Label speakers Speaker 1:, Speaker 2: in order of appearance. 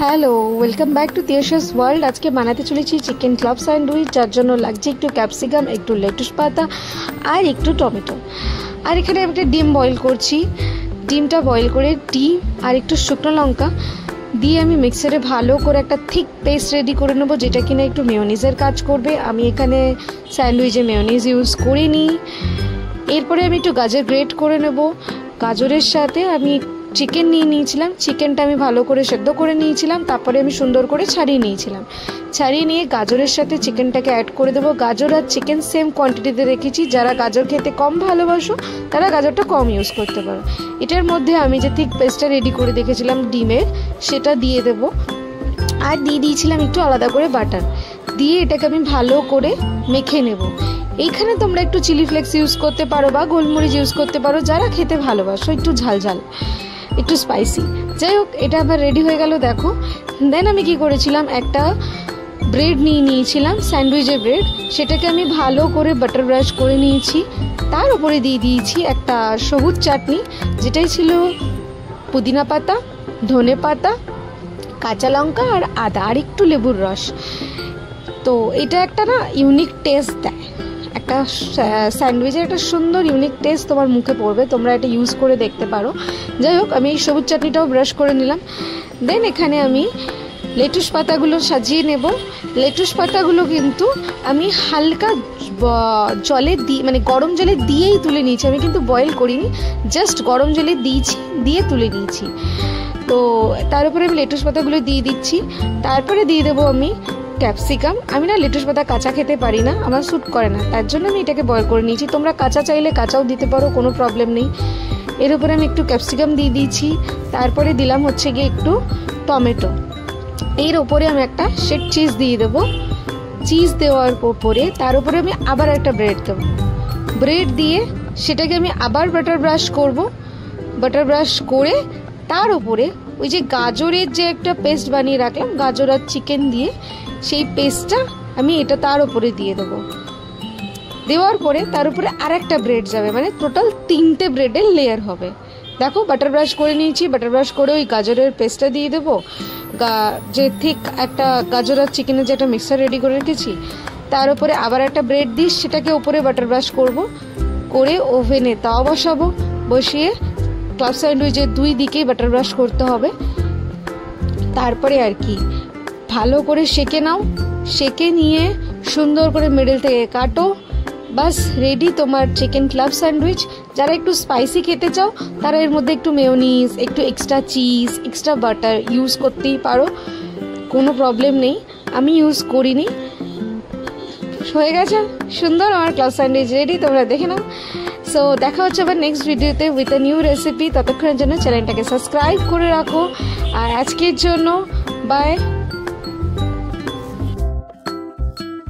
Speaker 1: Hello, welcome back to Tiyasha's world. আজকে বানাতে চলেছি চিকেন ক্লাব স্যান্ডউইচ, যার জন্য লাগছে একটু ক্যাপসিকাম, একটু লেটুস পাতা আর একটু টমেটো। আর এখানে আমি একটা ডিম বয়েল করছি। ডিমটা বয়েল করে ডিম আর একটু শুকনো লঙ্কা দিয়ে আমি মিক্সারে ভালো করে একটা থিক পেস্ট রেডি করে নেবো, যেটা কিনা একটু মেয়োনিজের কাজ করবে। আমি এখানে স্যান্ডউইচে মেয়োনিজ ইউজ করিনি। এরপরে আমি একটু গাজর গ্রেট করে নেব। গাজরের সাথে আমি চিকেন নিয়ে নিয়েছিলাম, চিকেনটা আমি ভালো করে সেদ্ধ করে নিয়েছিলাম, তারপরে আমি সুন্দর করে ছাড়িয়ে নিয়েছিলাম। ছাড়িয়ে নিয়ে গাজরের সাথে চিকেনটাকে অ্যাড করে দেবো। গাজর আর চিকেন সেম কোয়ান্টিটিতে রেখেছি। যারা গাজর খেতে কম ভালোবাসো তারা গাজরটা কম ইউজ করতে পারো। এটার মধ্যে আমি যে থিক পেস্টটা রেডি করে দেখেছিলাম ডিমের, সেটা দিয়ে দেবো। আর দিয়ে দিয়েছিলাম একটু আলাদা করে বাটার দিয়ে এটাকে আমি ভালো করে মেখে নেব। এইখানে তোমরা একটু চিলি ফ্লেক্স ইউজ করতে পারো বা গোলমরিচ ইউজ করতে পারো, যারা খেতে ভালোবাসো একটু ঝাল ঝাল, একটু স্পাইসি। যাই হোক, এটা আবার রেডি হয়ে গেল দেখো। দেন আমি কি করেছিলাম, একটা ব্রেড নিয়ে নিয়েছিলাম, স্যান্ডউইচের ব্রেড। সেটাকে আমি ভালো করে বাটার ব্রাশ করে নিয়েছি। তার উপরে দিয়ে দিয়েছি একটা সবুজ চাটনি, যেটাই ছিল পুদিনা পাতা, ধনে পাতা, কাঁচা লঙ্কা আর আদা আর একটু লেবুর রস। তো এটা একটা না ইউনিক টেস্ট দেয়, একটা স্যান্ডউইচের একটা সুন্দর ইউনিক টেস্ট তোমার মুখে পড়বে। তোমরা এটা ইউজ করে দেখতে পারো। যাই হোক, আমি এই সবুজ চাটনিটাও ব্রাশ করে নিলাম। দেন এখানে আমি লেটুস পাতাগুলো সাজিয়ে নেব। লেটুস পাতাগুলো কিন্তু আমি হালকা জলে মানে গরম জলে দিয়েই তুলে নিয়েছি। আমি কিন্তু বয়েল করিনি, জাস্ট গরম জলে দিয়ে তুলে নিয়েছি। তো তার উপরে আমি লেটুস পাতাগুলো দিয়ে দিচ্ছি। তারপরে দিয়ে দেবো আমি ক্যাপসিকাম। আমি না লেটুস পাতা কাঁচা খেতে পারি না, আমার স্যুট করে না, তার জন্য আমি এটাকে বয়েল করে নিয়েছি। তোমরা কাঁচা চাইলে কাঁচাও দিতে পারো, কোনো প্রবলেম নেই। এর উপরে আমি একটু ক্যাপসিকাম দিয়ে দিয়েছি। তারপরে দিলাম হচ্ছে গিয়ে একটু টমেটো। এর ওপরে আমি একটা শেড চিজ দিয়ে দেবো। চিজ দেওয়ার পরে তার উপরে আমি আবার একটা ব্রেড দেবো। ব্রেড দিয়ে সেটাকে আমি আবার বাটার ব্রাশ করব। বাটার ব্রাশ করে তার উপরে ওই যে গাজরের যে একটা পেস্ট বানিয়ে রাখলাম গাজর আর চিকেন দিয়ে, সেই পেস্টটা আমি এটা তার উপরে দিয়ে দেবো। দেওয়ার পরে তার উপরে আর একটা ব্রেড যাবে, মানে টোটাল 3টে ব্রেডের লেয়ার হবে। দেখো, বাটার ব্রাশ করে নিয়েছি। বাটার ব্রাশ করে ওই গাজরের পেস্টটা দিয়ে দেবো। যে ঠিক একটা গাজর আর চিকেনের যে একটা মিক্সার রেডি করে রেখেছি, তার উপরে আবার একটা ব্রেড দিই, সেটাকে উপরে বাটার ব্রাশ করব, করে ওভেনে তাও বসাবো। বসিয়ে ক্লাব স্যান্ডউইচের 2 দিকেই বাটার ব্রাশ করতে হবে। তারপরে আর কি ভালো করে সেকে নাও। সেকে নিয়ে সুন্দর করে মিডল থেকে কাটো। বাস রেডি তোমার চিকেন ক্লাব স্যান্ডউইচ। যারা একটু স্পাইসি খেতে চাও তারা এর মধ্যে একটু মেয়োনিজ, একটু extra cheese, extra butter use করতেই পারো, কোনো প্রবলেম নেই। আমি ইউজ করিনি। হয়ে গেছে সুন্দর আমার ক্লাব স্যান্ডউইচ রেডি, তোমরা দেখে নাও। সো দেখা হচ্ছে আবার নেক্সট ভিডিওতে উইথ আ নিউ রেসিপি। ততক্ষণের জন্য চ্যানেলটাকে সাবস্ক্রাইব করে রাখো। আর আজকের জন্য বাই।